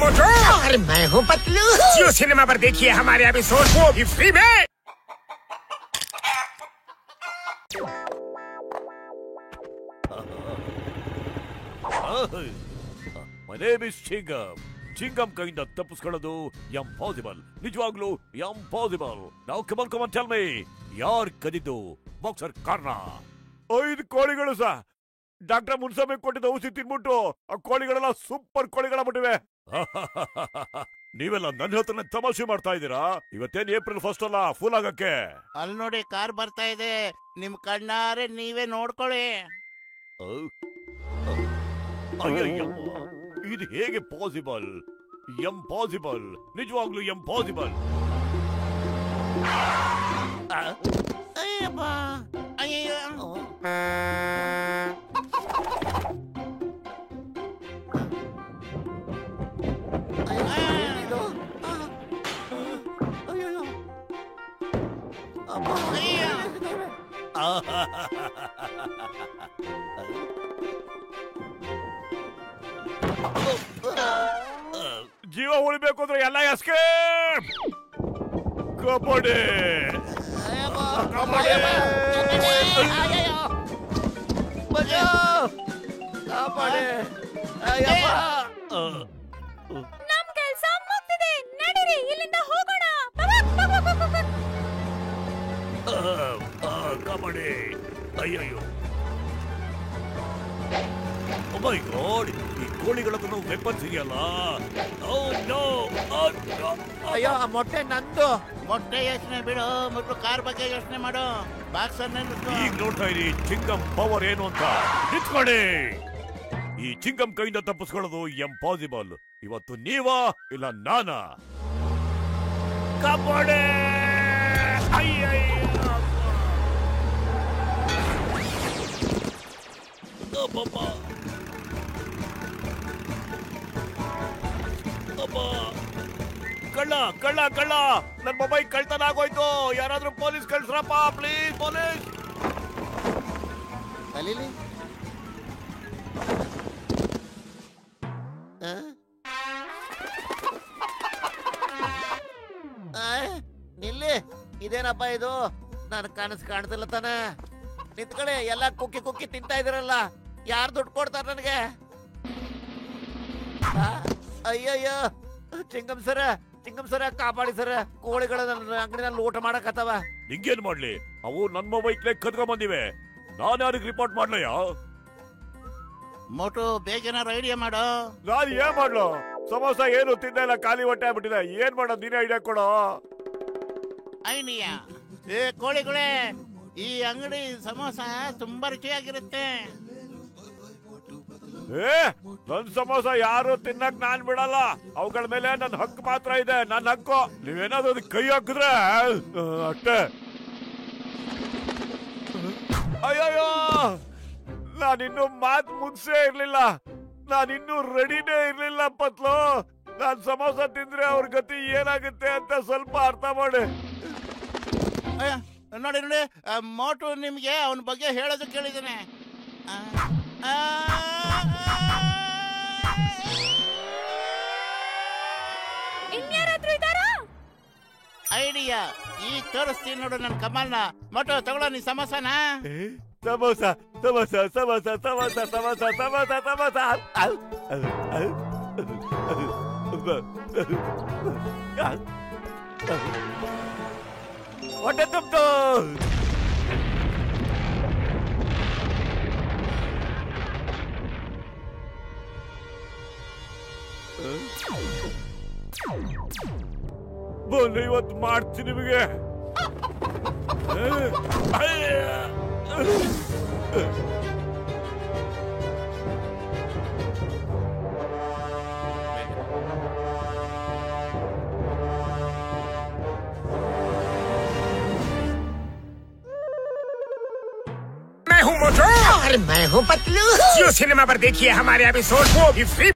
मोटू और मैं हूँ पतलू। जियो सिनेमा पर देखिए हमारे एपिसोड को भी फ्री में। My name is Chingam. Chingam ಕೈಯಿಂದ ತಪ್ಪಿಸ್ಕೊಳ್ಳೋದು ಇಂಪಾಸಿಬಲ್. ನಿಜವಾಗ್ಲೂ impossible. Now come on, tell me. ಯಾರ್ ಕದಿದ್ದು ಬಾಕ್ಸರ್ ಕಾರಣ? 5 ಕೋಳಿಗಳು ಸಾ. ಡಾಕ್ಟರ್ ಮುನ್ಸಮೆ ಕೊಟ್ಟಿದ್ದ ಔಷಧಿ ತಿನ್ಬಿಟ್ಟು ಆ ಕೋಳಿಗಳೆಲ್ಲ ಸೂಪರ್ ಕೋಳಿಗಳಾಗ್ಬಿಟ್ಟಿವೆ. ನೀವೆಲ್ಲ ನನ್ನ ಹತ್ರನೇ ತಮಾಷೆ ಮಾಡ್ತಾ ಇದ್ದೀರಾ? ಇವತ್ತೇನ್ ಏಪ್ರಿಲ್ 1 ಅಲ್ಲ ಫುಲ್ ಆಗಕ್ಕೆ. ಅಲ್ಲಿ ನೋಡಿ ಕಾರ್ ಬರ್ತಾ ಇದೆ, ನಿಮ್ ಕಣ್ಣಾರೆ ನೀವೇ ನೋಡ್ಕೊಳ್ಳಿ. ಇದು ಹೇಗೆ ಪಾಸಿಬಲ್? ಇಂಪಾಸಿಬಲ್, ನಿಜವಾಗ್ಲೂ ಇಂಪಾಸಿಬಲ್. ಅಯ್ಯಪ್ಪ, ಅಯ್ಯಯ್ಯೋ. ಜೀವ ಉಳಿಬೇಕು ಅಂದ್ರೆ ಎಲ್ಲ ಎಸ್ಕೇಪ್. ಕಬಡ್ಡಿ ನಮ್ ಕೆಲ್ಸ ಮುಗ್ದಿದೆ, ನಡೀರಿ ಇಲ್ಲಿಂದ ಹೋಗೋಣ. ಕಬಡ್ಡಿ. ಅಯ್ಯಯ್ಯೋ, ಓ ಮೈ ಗಾಡ್, ಈ ಕೋಳಿಗಳದ್ದು ವೆಪನ್ ಸಿಗಲ್ಲ. ಅಯ್ಯೋ, ಆ ಮೊಟ್ಟೆ ನಂದು. ಮೊಟ್ಟೆ ಯೋಚನೆ ಬಿಡು, ಮೊದಲು ಕಾರ್ ಬಗ್ಗೆ ಯೋಚನೆ ಮಾಡು. ಬಾಕ್ಸರ್ ಈಗ ನೋಡ್ತಾ ಇರಿ ಚಿಂಗಂ ಪವರ್ ಏನು ಅಂತ. ನಿಂತ್ಕೊಳ್ಳಿ. ಈ ಚಿಂಗಂ ಕೈಯಿಂದ ತಪ್ಪಿಸ್ಕೊಳ್ಳೋದು ಇಂಪಾಸಿಬಲ್. ಇವತ್ತು ನೀವಾ ಇಲ್ಲ ನಾನಾ? ಕಬಡ್ಡಿ. ಕಳ್ಳ ಕಳ್ಳ ಕಳ್ಳ, ನನ್ನ ಮೊಬೈಲ್ ಕಳ್ತನ ಆಗೋಯ್ತು. ಯಾರಾದ್ರೂ ಪೊಲೀಸ್ ಕಳ್ಸ್ರಪ್ಪ ಪ್ಲೀಸ್, ಪೊಲೀಸ್. ಅಲ್ಲಿಲಿ ನಿಲ್ಲಿ. ಇದೇನಪ್ಪ ಇದು? ನನ್ ಕನಸು ಕಾಣ್ತಿಲ್ಲ ತಾನೆ. ನಿಂತ್ಕಡೆ, ಎಲ್ಲ ಕುಕ್ಕಿ ಕುಕ್ಕಿ ತಿಂತಾ ಇದಿರಲ್ಲ. ಯಾರು ದುಡ್ಡು ಕೊಡ್ತಾರ ನನಗೆ? ಅಯ್ಯಯ್ಯೋ, ಚಿಂಗಂ ಸರ ಕಾಪಾಡಿ ಸರ. ಕೋಳಿಗಳ ನನ್ನ ಅಂಗಡಿನಲ್ಲಿ ಊಟ ಮಾಡಕತ್ತವ. ನಿಂಗೇನ್ ಮಾಡ್ಲಿ? ಅವು ನನ್ನ ಮೊಬೈಲ್ ಕದ್ಕೊಂಡ್ ಬಂದಿವೆ. ನಾನು ಯಾರಿಗೆ ರಿಪೋರ್ಟ್ ಮಾಡ್ಲಯ್ಯ? ಮೋಟು, ಬೇಗೇನಾರು ಐಡಿಯಾ ಮಾಡು. ನಾನು ಏನ್ ಮಾಡ್ಲು? ಸಮೋಸ ಏನು ತಿಂದ ಇಲ್ಲ, ಖಾಲಿ ಹೊಟ್ಟೆ ಆಗ್ಬಿಟ್ಟಿದೆ. ಏನ್ ಮಾಡೋದು, ನೀನೇ ಐಡಿಯಾ ಕೊಡೋ. ಐಡಿಯಾ? ಏ ಕೋಳಿಗಳೇ, ಈ ಅಂಗಡಿ ಸಮೋಸ ತುಂಬಾ ರುಚಿಯಾಗಿರುತ್ತೆ. ನನ್ ಸಮೋಸ ಯಾರು ತಿನ್ನಕ್ ನಾನ್ ಬಿಡಲ್ಲ. ಅವುಗಳ ಮೇಲೆ ನನ್ ಹಕ್ಕು ಮಾತ್ರ ಇದೆ, ನನ್ ಹಕ್ಕು. ನೀವೇನಾದ್ರು ಅದಕ್ಕೆ ಕೈ ಹಾಕಿದ್ರೆ ಅಷ್ಟೇ. ಅಯ್ಯಯ್ಯೋ, ನಾನಿನ್ನು ಮಾತ್ ಮುನ್ಸೇ ಇರ್ಲಿಲ್ಲ. ನಾನಿನ್ನೂ ರೆಡಿನೇ ಇರ್ಲಿಲ್ಲ ಪತ್ಲು. ನಾನ್ ಸಮೋಸ ತಿಂದ್ರೆ ಅವ್ರ ಗತಿ ಏನಾಗುತ್ತೆ ಅಂತ ಸ್ವಲ್ಪ ಅರ್ಥ ಮಾಡಿ. ನೋಡಿ ನೋಡಿ, ಮೋಟು ನಿಮ್ಗೆ ಅವನ ಬಗ್ಗೆ ಹೇಳೋದು ಕೇಳಿದ್ದೇನೆ. ಐಡಿಯಾ ಈಗ ತೋರಿಸ್ತೀನಿ ನೋಡು ನನ್ನ ಕಮಲ್ನ. ಮೋಟು ತಗೊಳ್ಳೋ ನೀ ಸಮೋಸನ. ಸಮೋಸ ಸಮೋಸ ಸಮೋಸ ಸಮೋಸ ಸಮೋಸ ಸಮೋಸ ಸಮೋಸ. ಹೊಟ್ಟೆ ತುಂಬ್ತು. ಬನ್ನಿ, ಇವತ್ತು ಮಾಡ್ತೀನಿ ನಿಮಗೆ. मैं हूँ मोटू और मैं हूँ पतलू। जियो सिनेमा पर देखिए हमारे एपिसोड को भी फ्री